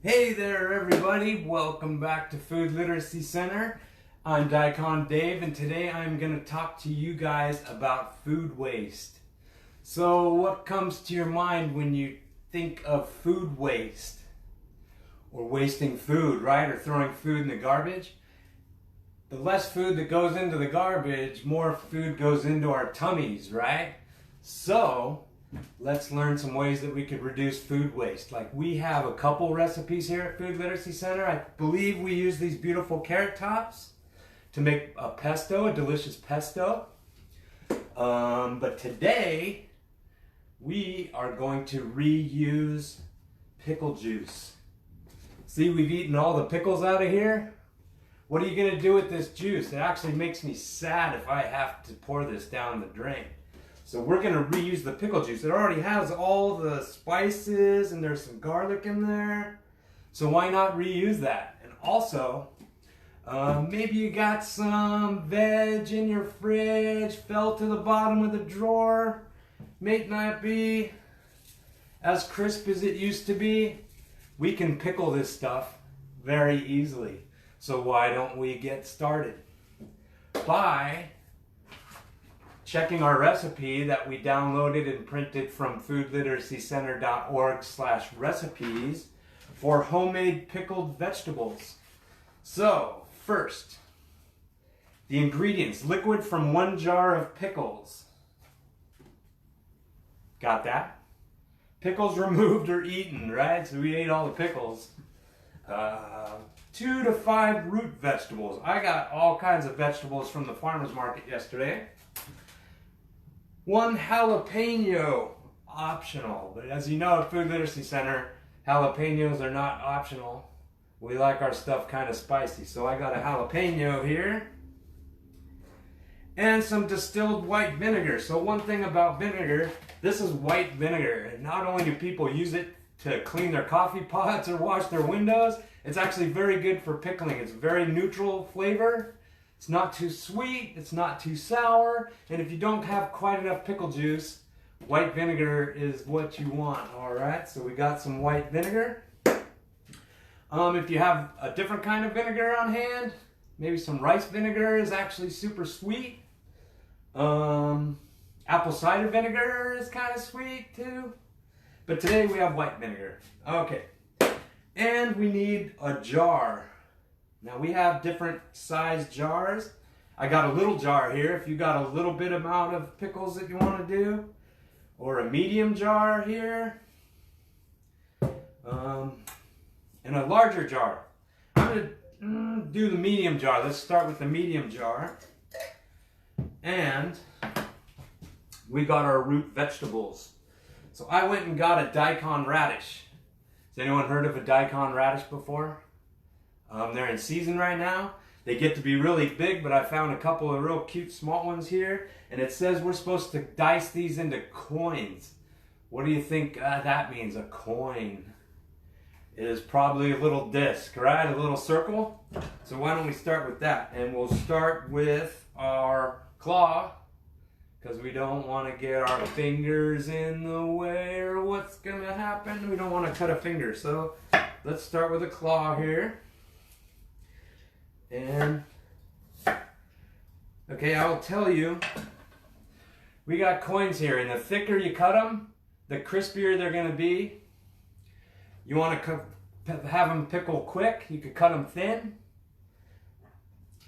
Hey there everybody, welcome back to Food Literacy Center. I'm Daikon Dave and today I'm going to talk to you guys about food waste. So what comes to your mind when you think of food waste? Or wasting food, right? Or throwing food in the garbage? The less food that goes into the garbage, more food goes into our tummies, right? So let's learn some ways that we could reduce food waste. Like we have a couple recipes here at Food Literacy Center. I believe we use these beautiful carrot tops to make a pesto, a delicious pesto. But today we are going to reuse pickle juice. See, we've eaten all the pickles out of here. What are you going to do with this juice? It actually makes me sad if I have to pour this down the drain. So we're going to reuse the pickle juice. It already has all the spices and there's some garlic in there. So why not reuse that? And also, maybe you got some veg in your fridge, fell to the bottom of the drawer. May not be as crisp as it used to be. We can pickle this stuff very easily. So why don't we get started by checking our recipe that we downloaded and printed from foodliteracycenter.org/recipes for homemade pickled vegetables. So first, the ingredients: liquid from 1 jar of pickles. Got that? Pickles removed or eaten, right? So we ate all the pickles. 2 to 5 root vegetables. I got all kinds of vegetables from the farmer's market yesterday. 1 jalapeno, optional. But as you know at Food Literacy Center, jalapenos are not optional. We like our stuff kind of spicy. So I got a jalapeno here. And some distilled white vinegar. So one thing about vinegar, this is white vinegar. And not only do people use it to clean their coffee pots or wash their windows, it's actually very good for pickling. It's very neutral flavor. It's not too sweet, it's not too sour, and if you don't have quite enough pickle juice, white vinegar is what you want, alright? So we got some white vinegar. If you have a different kind of vinegar on hand, maybe some rice vinegar is actually super sweet. Apple cider vinegar is kind of sweet too. But today we have white vinegar. Okay. And we need a jar. Now we have different size jars. I got a little jar here if you got a little bit amount of pickles that you want to do. Or a medium jar here. And a larger jar. I'm going to do the medium jar. Let's start with the medium jar. And we got our root vegetables. So I went and got a Daikon Radish. Has anyone heard of a Daikon Radish before? They're in season right now. They get to be really big, but I found a couple of real cute small ones here. And it says we're supposed to dice these into coins. What do you think that means, a coin? It is probably a little disc, right? A little circle. So why don't we start with that? And we'll start with our claw, because we don't want to get our fingers in the way, or what's going to happen? We don't want to cut a finger. So let's start with a claw here. And, okay, I'll tell you, we got coins here, and the thicker you cut them, the crispier they're going to be. You want to have them pickle quick, you could cut them thin.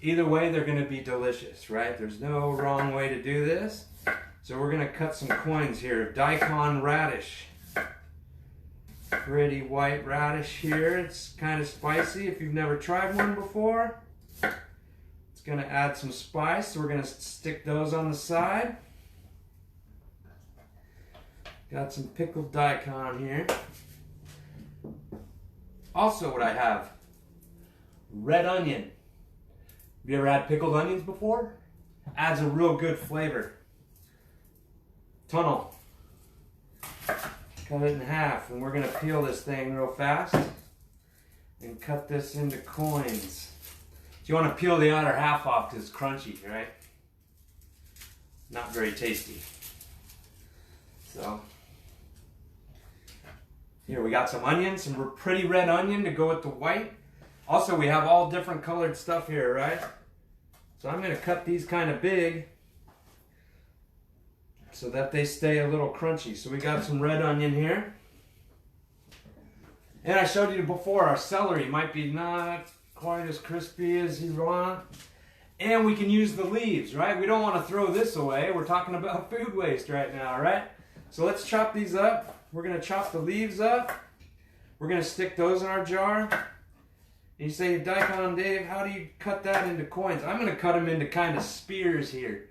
Either way, they're going to be delicious, right? There's no wrong way to do this. So we're going to cut some coins here. Daikon Radish. Pretty white radish here. It's kind of spicy if you've never tried one before. It's going to add some spice, so we're going to stick those on the side. Got some pickled daikon here. Also what I have, red onion. Have you ever had pickled onions before? Adds a real good flavor. Tunnel. Cut it in half, and we're going to peel this thing real fast and cut this into coins. You want to peel the outer half off because it's crunchy, right? Not very tasty. So Here we got some onion, some pretty red onion to go with the white. Also, we have all different colored stuff here, right? So I'm going to cut these kind of big so that they stay a little crunchy. So we got some red onion here. And I showed you before, our celery might be not quite as crispy as you want. And we can use the leaves, right? We don't want to throw this away. We're talking about food waste right now, right? So let's chop these up. We're going to chop the leaves up. We're going to stick those in our jar. And you say, Daikon Dave, how do you cut that into coins? I'm going to cut them into kind of spears here.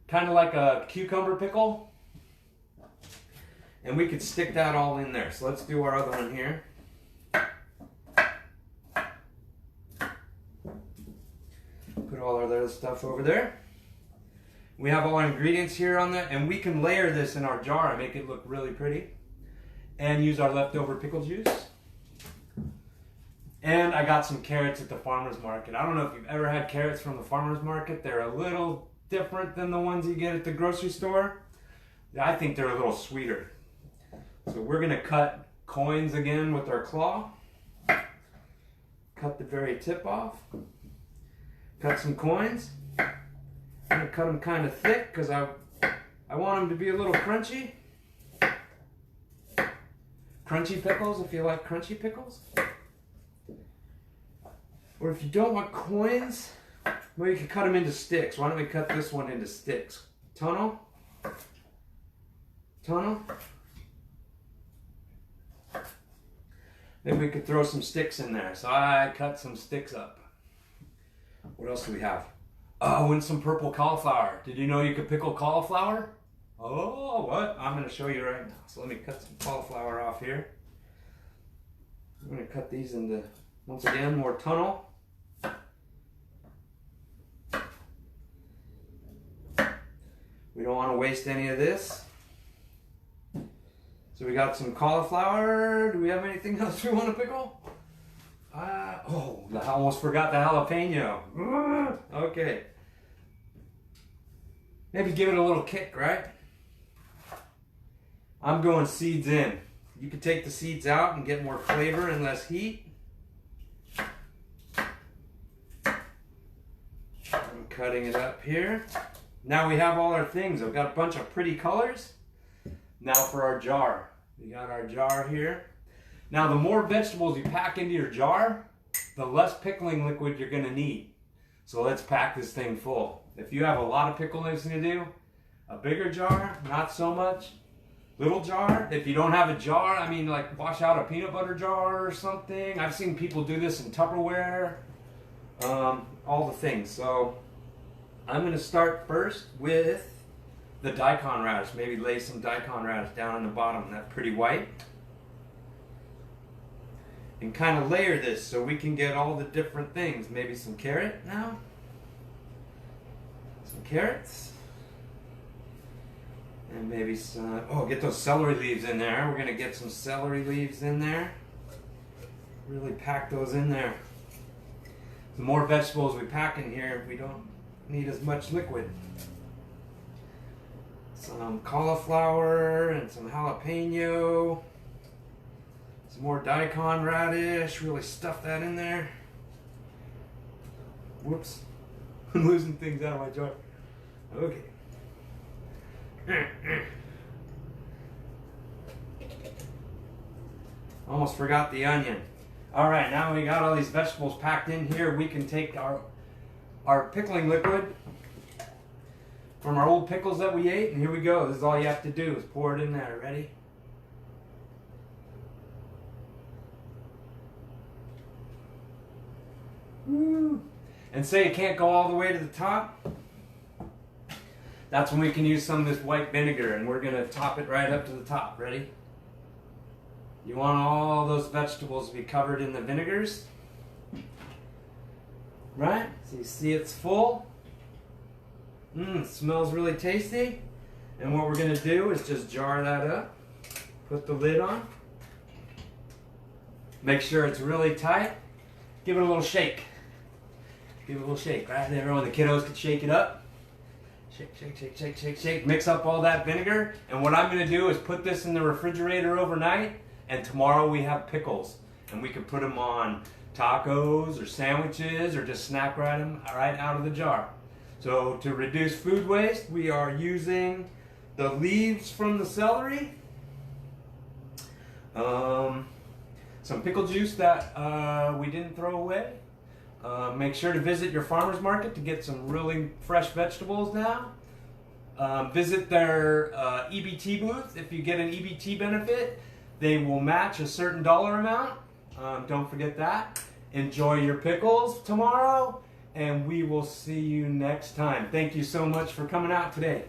Kind of like a cucumber pickle. And we could stick that all in there. So let's do our other one here. Put all our other stuff over there. We have all our ingredients here on there, and we can layer this in our jar and make it look really pretty. And use our leftover pickle juice. And I got some carrots at the farmer's market. I don't know if you've ever had carrots from the farmer's market. They're a little different than the ones you get at the grocery store. I think they're a little sweeter. So we're going to cut coins again with our claw. Cut the very tip off. Cut some coins. I'm going to cut them kind of thick because I want them to be a little crunchy. Crunchy pickles if you like crunchy pickles. Or if you don't want coins, well, you can cut them into sticks. Why don't we cut this one into sticks? Tunnel. Tunnel. Maybe we could throw some sticks in there. So I cut some sticks up. What else do we have? Oh, and some purple cauliflower. Did you know you could pickle cauliflower? Oh, what? I'm going to show you right now. So let me cut some cauliflower off here. I'm going to cut these into, once again, more tunnel. We don't want to waste any of this. So we got some cauliflower. Do we have anything else we want to pickle? Oh, I almost forgot the jalapeno. Okay. Maybe give it a little kick, right? I'm going seeds in. You can take the seeds out and get more flavor and less heat. I'm cutting it up here. Now we have all our things. I've got a bunch of pretty colors. Now for our jar. We got our jar here. Now the more vegetables you pack into your jar, the less pickling liquid you're going to need. So let's pack this thing full. If you have a lot of pickling to do, a bigger jar, not so much. Little jar. If you don't have a jar, I mean, like wash out a peanut butter jar or something. I've seen people do this in Tupperware. All the things. So I'm going to start first with the Daikon Radish. Maybe lay some Daikon Radish down on the bottom. That's pretty white. And kind of layer this so we can get all the different things. Maybe some carrot now. Some carrots. And maybe some, oh, get those celery leaves in there. We're going to get some celery leaves in there. Really pack those in there. The more vegetables we pack in here, we don't need as much liquid. Some cauliflower and some jalapeno. Some more Daikon radish. Really stuff that in there. Whoops. I'm losing things out of my jar. Okay. Almost forgot the onion. Alright, now we got all these vegetables packed in here. We can take our pickling liquid from our old pickles that we ate, and here we go. This is all you have to do is pour it in there. Ready? Woo. And say it can't go all the way to the top. That's when we can use some of this white vinegar, and we're going to top it right up to the top. Ready? You want all those vegetables to be covered in the vinegars. Right? So you see it's full. It smells really tasty. And what we're going to do is just jar that up. Put the lid on. Make sure it's really tight. Give it a little shake. Give it a little shake, right? Everyone, the kiddos can shake it up. Shake, shake, shake, shake, shake, shake. Mix up all that vinegar. And what I'm going to do is put this in the refrigerator overnight And tomorrow we have pickles, and we can put them on tacos or sandwiches or just snack them right out of the jar. So to reduce food waste, we are using the leaves from the celery, some pickle juice that we didn't throw away. Make sure to visit your farmer's market to get some really fresh vegetables now. Visit their EBT booth. If you get an EBT benefit, they will match a certain dollar amount. Don't forget that. Enjoy your pickles tomorrow, and we will see you next time. Thank you so much for coming out today.